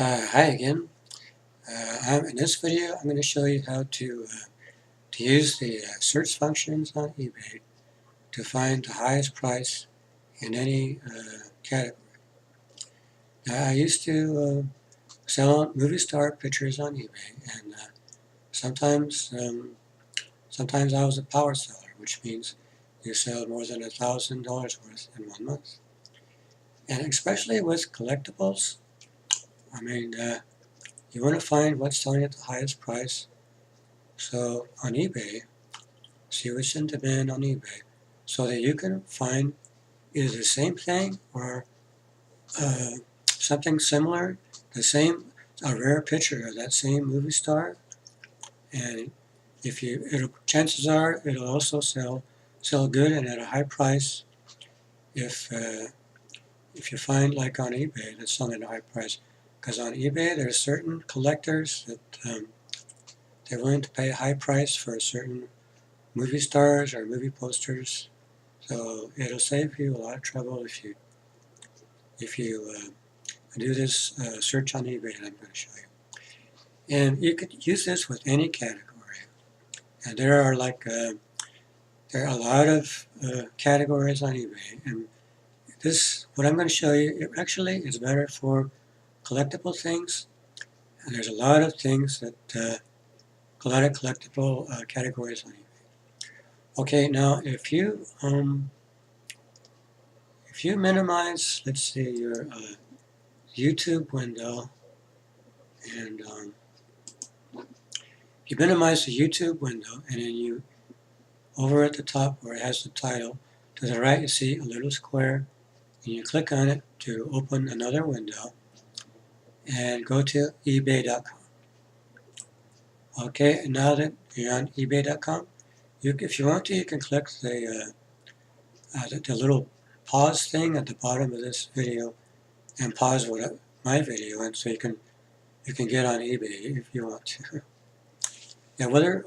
Hi again. In this video, I'm going to show you how to use the search functions on eBay to find the highest price in any category. Now, I used to sell movie star pictures on eBay, and sometimes sometimes I was a power seller, which means you sell more than $1,000 worth in 1 month. And especially with collectibles, I mean, you want to find what's selling at the highest price. So on eBay, see what's in demand on eBay so that you can find either the same thing or uh, something similar, a rare picture of that same movie star. And chances are it'll also sell good and at a high price if you find like on eBay that's selling at a high price. Because on eBay there's certain collectors that they're willing to pay a high price for certain movie stars or movie posters. So it'll save you a lot of trouble if you do this search on eBay that I'm going to show you. And you could use this with any category. And there are a lot of categories on eBay. And what I'm going to show you, it actually is better for collectible things. And there's a lot of things a lot of collectible categories on eBay. Okay, now if you minimize, let's see, your YouTube window, and you minimize the YouTube window, and then you, over at the top where it has the title, to the right you see a little square, and you click on it to open another window, and go to ebay.com. Okay, and now that you're on ebay.com, if you want to, you can click the little pause thing at the bottom of this video and pause my video, and so you can get on eBay if you want to. Yeah, whether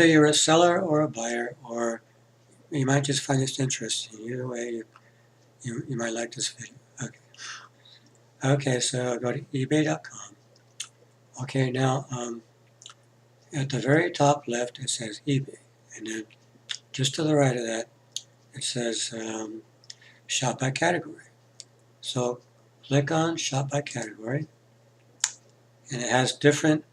you're a seller or a buyer, or you might just find this interesting. Either way, you might like this video. Okay, so go to ebay.com. Okay, now at the very top left it says eBay, and then just to the right of that it says Shop by Category. So click on Shop by Category, and it has different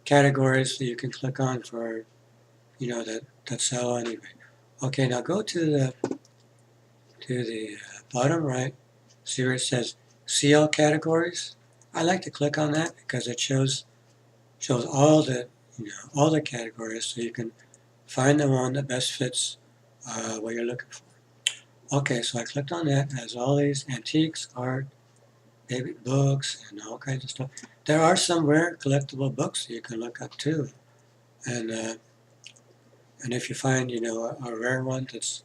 categories that you can click on for, that sell on eBay. Okay, now go to the bottom right, see where it says See All Categories. I like to click on that because it shows all the categories, so you can find the one that best fits what you're looking for. Okay, so I clicked on that. It has all these antiques, art, baby books, and all kinds of stuff. There are some rare collectible books that you can look up too, and if you find a rare one that's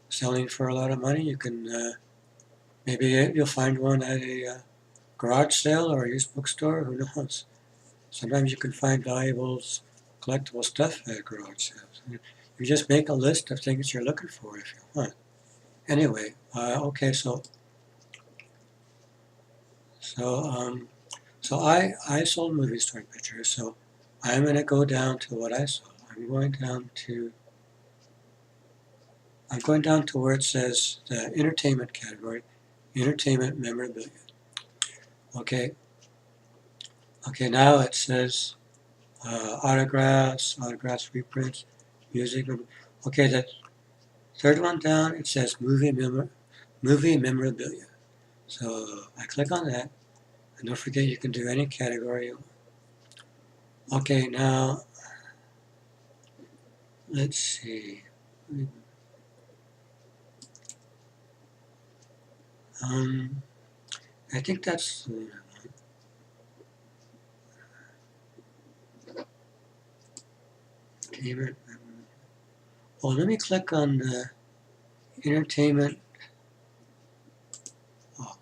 selling for a lot of money, you can maybe you'll find one at a garage sale or a used bookstore. Who knows? Sometimes you can find valuables, collectible stuff at garage sales. You just make a list of things you're looking for if you want. Anyway, okay, so I sold movie store pictures, so I'm going to go down to what I sold. I'm going down to where it says the entertainment category, entertainment memorabilia. Okay, now it says autographs, reprints, music. Okay, the third one down, it says movie memorabilia. So I click on that, and don't forget you can do any category. Okay, now let's see. I think that's entertainment. Oh, let me click on the entertainment. Oh.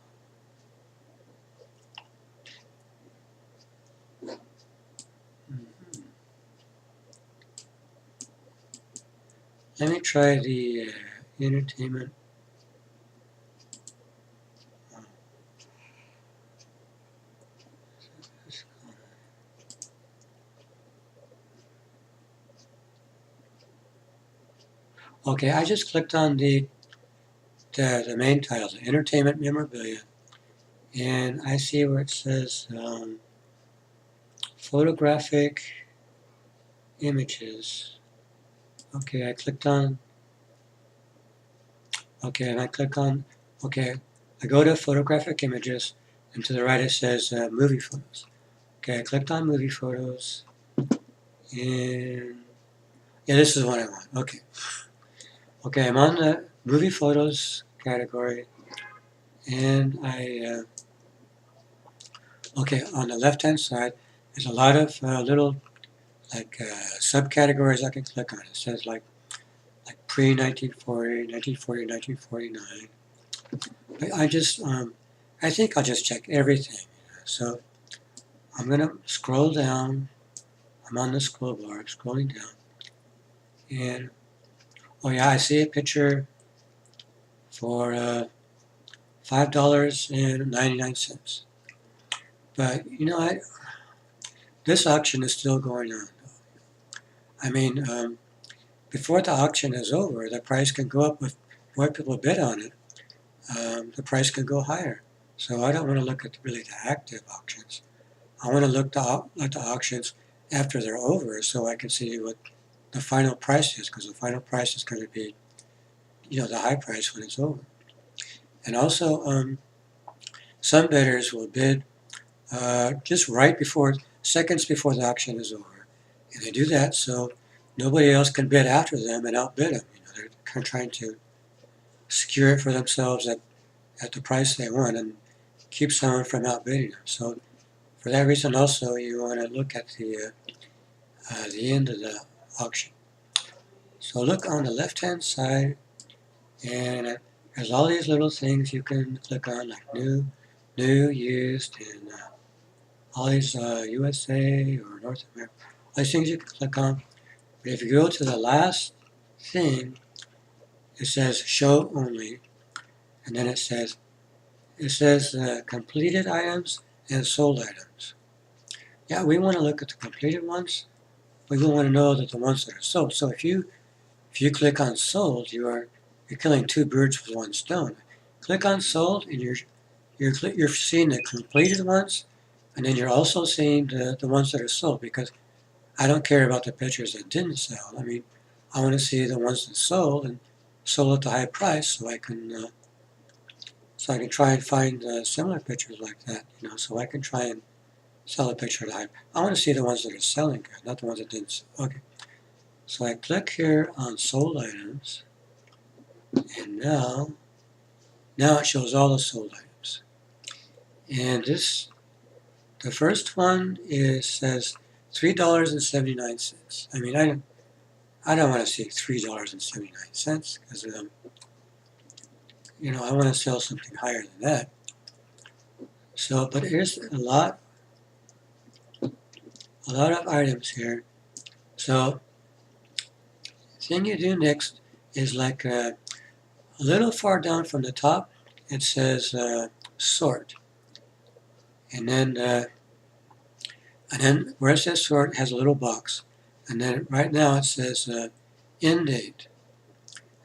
Let me try the entertainment. Okay, I just clicked on the main title, the entertainment memorabilia, and I see where it says photographic images. Okay, I clicked on, okay, and I click on, okay, I go to photographic images, and to the right it says movie photos. Okay, I clicked on movie photos, and yeah, this is what I want. Okay. Okay, I'm on the movie photos category, and okay, on the left-hand side, there's a lot of little like subcategories I can click on. It says like pre-1940, 1940, 1949. But I think I'll just check everything. So I'm gonna scroll down. I'm on the scroll bar, scrolling down, and oh yeah, I see a picture for $5.99. But you know, this auction is still going on. I mean, before the auction is over, the price can go up with more people bid on it. The price can go higher. So I don't want to look at really the active auctions. I want to look at the auctions after they're over, so I can see what the final price is, because the final price is going to be, you know, the high price when it's over. And also, some bidders will bid just right before, seconds before the auction is over. And they do that so nobody else can bid after them and outbid them. You know, they're kind of trying to secure it for themselves at the price they want and keep someone from outbidding them. So for that reason also you want to look at the end of the auction. So look on the left hand side, and there's all these little things you can click on, like new, used, and all these USA or North America. All these things you can click on. But if you go to the last thing, it says show only, and then it says completed items and sold items. Yeah, we want to look at the completed ones. We want to know that the ones that are sold. So if you click on sold, you're killing two birds with one stone. Click on sold, and you're seeing the completed ones, and then you're also seeing the ones that are sold, because I don't care about the pictures that didn't sell. I mean, I want to see the ones that sold and sold at the high price, so I can try and find similar pictures like that. You know, so I can try and sell a picture at a high. I want to see the ones that are selling good, not the ones that didn't sell. Okay, so I click here on sold items, and now it shows all the sold items. And the first one says $3.79. I mean, I don't want to see $3.79 because you know, I want to sell something higher than that. So, but here's a lot of items here. So, the thing you do next is like a little far down from the top, it says sort, and then where it says sort, it has a little box, and then right now it says end date,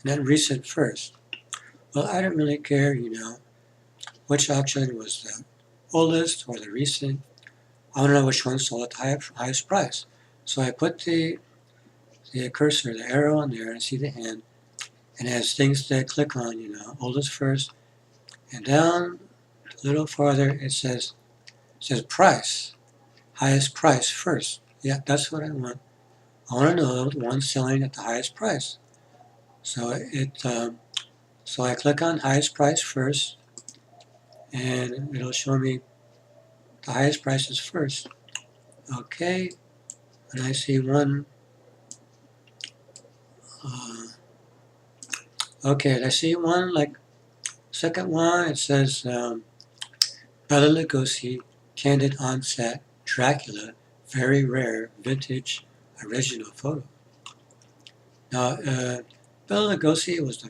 and then recent first. Well, I don't really care, you know, which auction was the oldest or the recent. I want to know which one sold at the highest price. So I put the cursor, the arrow on there, and see the hand, and it has things to click on, you know, oldest first, and down a little farther it says price, highest price first. Yeah, that's what I want. I want to know the one selling at the highest price. So so I click on highest price first, and it'll show me the highest prices first. Okay, and I see one. Okay, I see one, like second one. It says Bela Lugosi, candid onset, Dracula, very rare, vintage, original photo. Now, Bela Lugosi was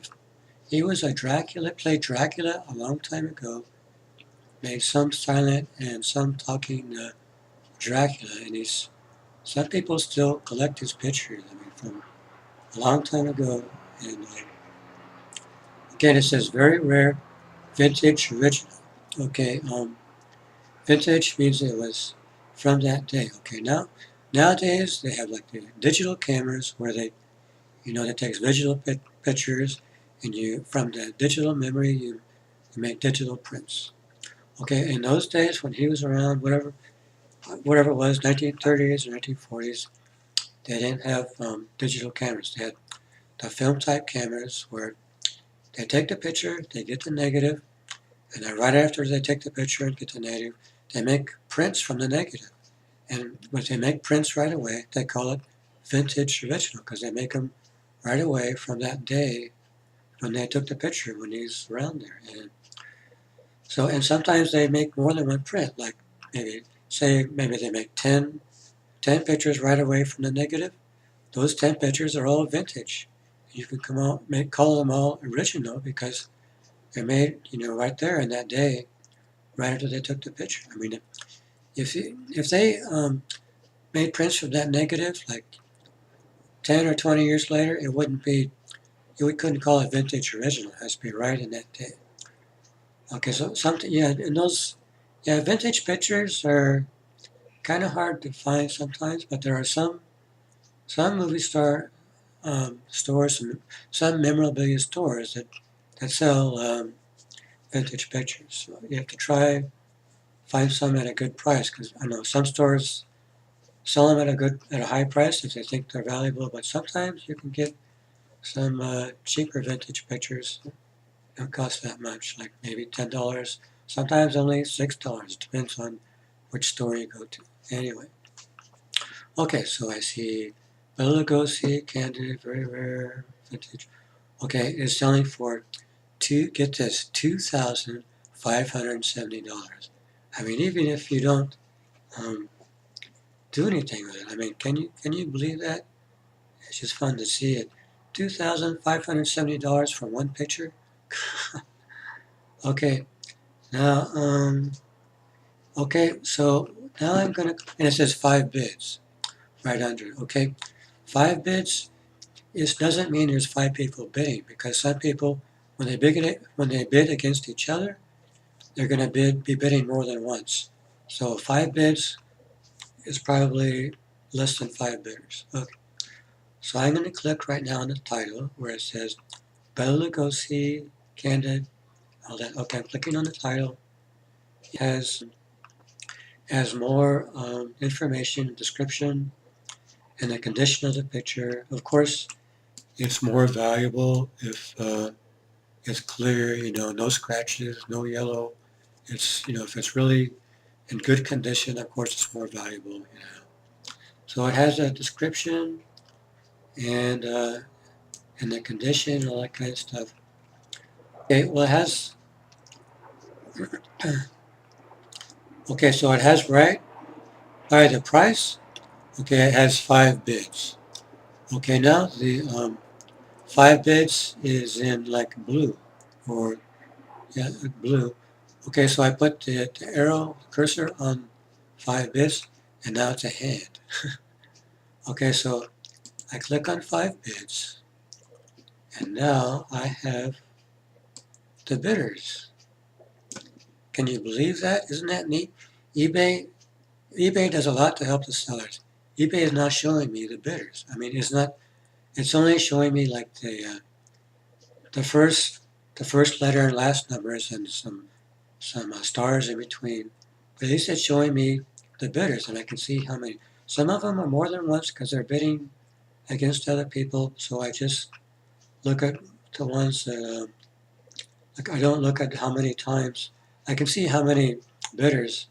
a Dracula, played Dracula a long time ago, made some silent and some talking Dracula, and some people still collect his pictures. I mean, from a long time ago, And again, it says very rare, vintage, original. Okay, vintage means it was from that day. Okay, nowadays they have like the digital cameras where that takes digital pictures, and from the digital memory you make digital prints. Okay, in those days when he was around, whatever it was, 1930s or 1940s, they didn't have digital cameras. They had the film type cameras where they take the picture, they get the negative, and then right after they take the picture and get the negative, they make prints from the negative. And when they make prints right away, they call it vintage original because they make them right away from that day when they took the picture when he's around there. And sometimes they make more than one print, like maybe they make 10 pictures right away from the negative. Those 10 pictures are all vintage. You can call them all original because they're made, right there in that day, right after they took the picture. I mean, if they made prints from that negative, like 10 or 20 years later, it wouldn't be, we couldn't call it vintage original. It has to be right in that day. Okay, so vintage pictures are kind of hard to find sometimes, but there are some movie stores, some memorabilia stores that sell vintage pictures. So you have to find some at a good price because I know some stores sell them at a high price if they think they're valuable, but sometimes you can get some cheaper vintage pictures. Don't cost that much, like maybe $10. Sometimes only $6. Depends on which store you go to. Anyway, okay, so I see Bela Lugosi, Candid, very rare, vintage. Okay, it's selling for $2,570. I mean, even if you don't do anything with it, I mean, can you believe that? It's just fun to see it. $2,570 for one picture. Okay, now okay, so now and it says 5 bids right under it. Okay, 5 bids. It doesn't mean there's 5 people bidding because some people, when they bid against each other, they're going to be bidding more than once. So 5 bids is probably less than 5 bidders. Okay. So I'm going to click right now on the title where it says Bela Lugosi, Candid, all that. Okay, I'm clicking on the title. It has more information, description, and the condition of the picture. Of course, it's more valuable if it's clear, no scratches, no yellow. If it's really in good condition, of course, it's more valuable. So it has a description and the condition, all that kind of stuff. Okay, well, it has. Okay, so it has right by the price. Okay, it has 5 bids. Okay, now the 5 bids is in like blue, or blue. Okay, so I put the arrow cursor on 5 bids, and now it's a hand. Okay, so I click on 5 bids, and now I have the bidders. Can you believe that? Isn't that neat? eBay does a lot to help the sellers. eBay is not showing me the bidders. I mean, it's only showing me like the first letter and last numbers and some stars in between. But at least it's showing me the bidders, and I can see how many. Some of them are more than once because they're bidding against other people. So I just look at the ones that I don't look at how many times. I can see how many bidders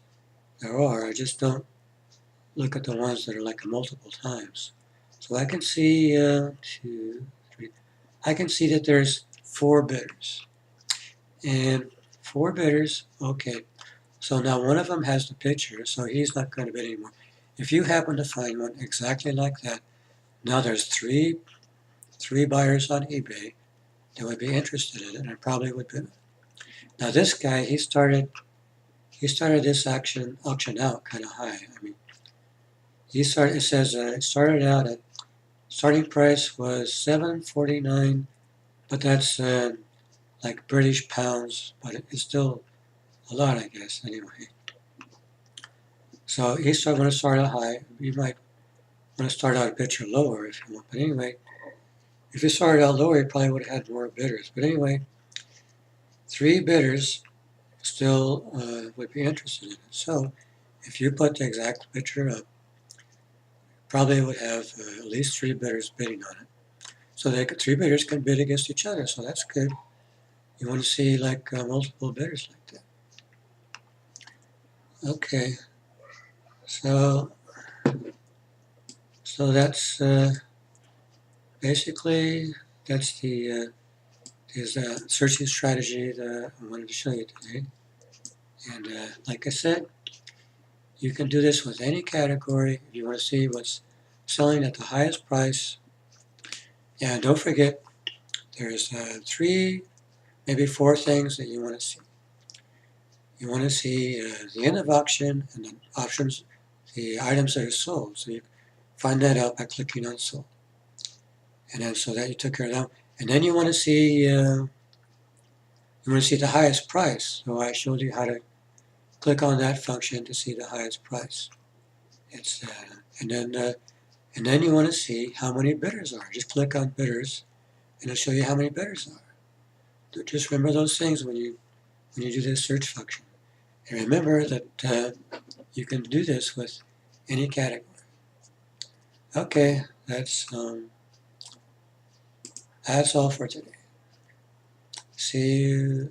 there are. I just don't look at the ones that are like multiple times. So I can see 2, 3. I can see that there's 4 bidders. And 4 bidders, okay. So now one of them has the picture, so he's not going to bid anymore. If you happen to find one exactly like that, now there's three buyers on eBay that would be interested in it and probably would bid. Now this guy, he started this auction out kind of high. I mean, it says it started out at, starting price was $749 but that's like British pounds, but it's still a lot, I guess, anyway. So each time when to start out high, you might want to start out a bit lower if you want. But anyway, if you started out lower, you probably would have had more bidders. But anyway, 3 bidders still would be interested in it. So if you put the exact picture up, probably would have at least 3 bidders bidding on it. So 3 bidders can bid against each other, so that's good. You want to see like multiple bidders like that. Okay, so that's basically that's the searching strategy that I wanted to show you today. And like I said, you can do this with any category if you want to see what's selling at the highest price. And don't forget, there's 3, maybe 4 things that you want to see. You want to see the end of auction and the options, the items that are sold. So you find that out by clicking on sold. And then so that you took care of that. And then you want to see the highest price. So I showed you how to click on that function to see the highest price. It's and then you want to see how many bidders are. Just click on bidders, and it'll show you how many bidders are. Just remember those things when you do this search function. And remember that you can do this with any category. Okay, that's all for today. See you